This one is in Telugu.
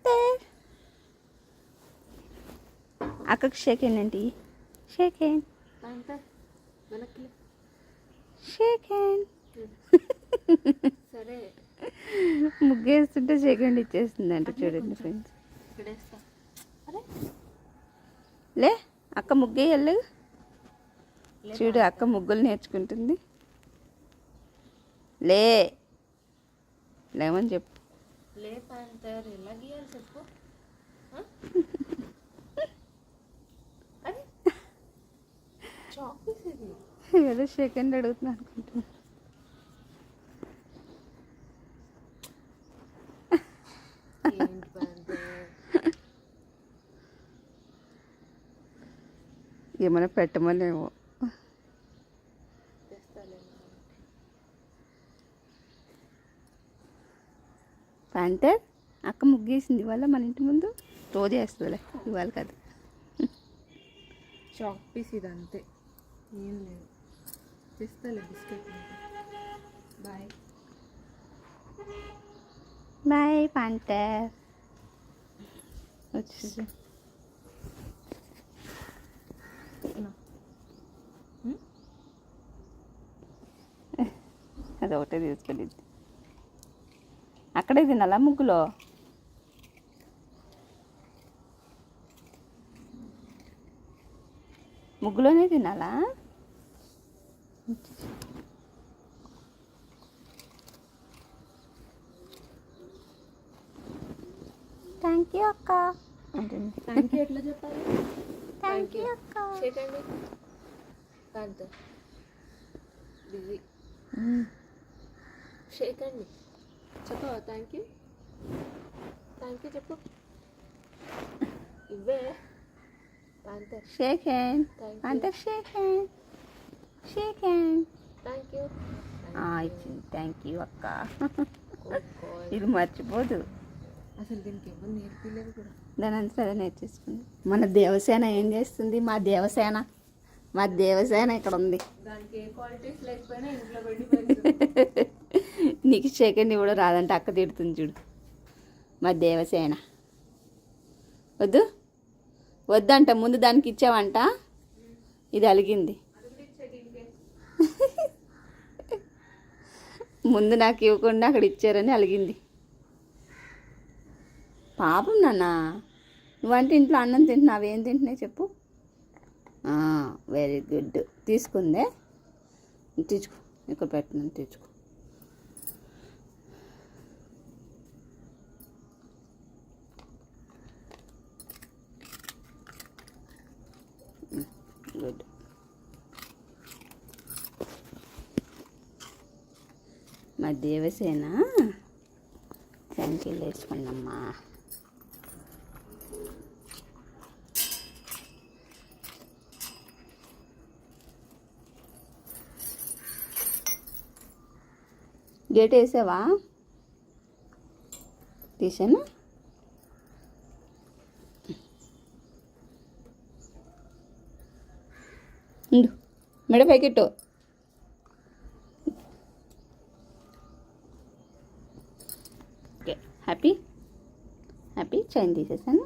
పాంతే అక్కకి షేక్ హ్యాండ్ ఏంటి షేక్ హ్యాండ్ షేక్ హ్యాండ్ సరే ముగ్గేస్తుంటే షేక్ హ్యాండ్ ఇచ్చేస్తుందంట చూడండి ఫ్రెండ్స్. లే అక్క ముగ్గేయాలి చూడు, అక్క ముగ్గులు నేర్చుకుంటుంది. లేమని చెప్పు. లే పాంతర్ ఎలా గీయాలి చెప్పు. ఏదో షేక్ హ్యాండ్ అడుగుతున్నా అనుకుంటున్నా. ఏమైనా పెట్టమనేమో. అంటే అక్క ముగ్గేసింది ఇవాళ మన ఇంటి ముందు. రోజు వేస్తుందిలే, ఇవాళ కాదు. చాక్ పీస్ ఇది అంతే, ఏం లేదు. తెస్తాలే బిస్కెట్. Bye bye పాంటర్. వచ్చేసి అది ఒకటే తీసుకెళ్ళిద్ది. అక్కడే తినాలా ముగ్గులో? ముగ్గులోనే తినాలా? థ్యాంక్ యూ అక్క అంటుంది. థ్యాంక్ యూ ఎట్లా చెప్పాలి? థ్యాంక్ యూ అక్క. చేయండి కాంతో బిజీ. షేక్ అండి చెప్పవా? థ్యాంక్ యూ చెప్పు. ఇవే panther. Shake hand panther. Shake hand shake hand. Thank you ఇచ్చింది. థ్యాంక్ యూ అక్క. ఇది మర్చిపోదు అసలు. దీనికి ఎవరు నేర్పిలేదు కూడా. దాని అంతా అదే నేర్చేసుకుంది. మన దేవసేన ఏం చేస్తుంది? మా దేవసేన ఇక్కడ ఉంది. దానికి ఏ క్వాలిటీస్ లేకపోయినా ఇంట్లో పెట్టి నీకు సెకండ్ కూడా రాదంటే అక్క తిడుతుంది చూడు. మా దేవసేన వద్దంట. ముందు దానికి ఇచ్చావంట, ఇది అలిగింది. ముందు నాకు ఇవ్వకుండా అక్కడ ఇచ్చారని అలిగింది. పాపం నాన్న, నువ్వంటే ఇంట్లో అన్నం తింటున్నావు. ఏం తింటున్నాయి చెప్పు. Very good. తీసుకుందే, తీసుకో. ఇక్కడ పెట్టినాను, తీసుకో. గుడ్. మా దేవసేన శాంకీలు వేసుకున్నమ్మా. గేట్ వేసావా? తీసానా? మెడ పైకెట్టు. ఓకే, హ్యాపీ చైన్ తీసేసాను.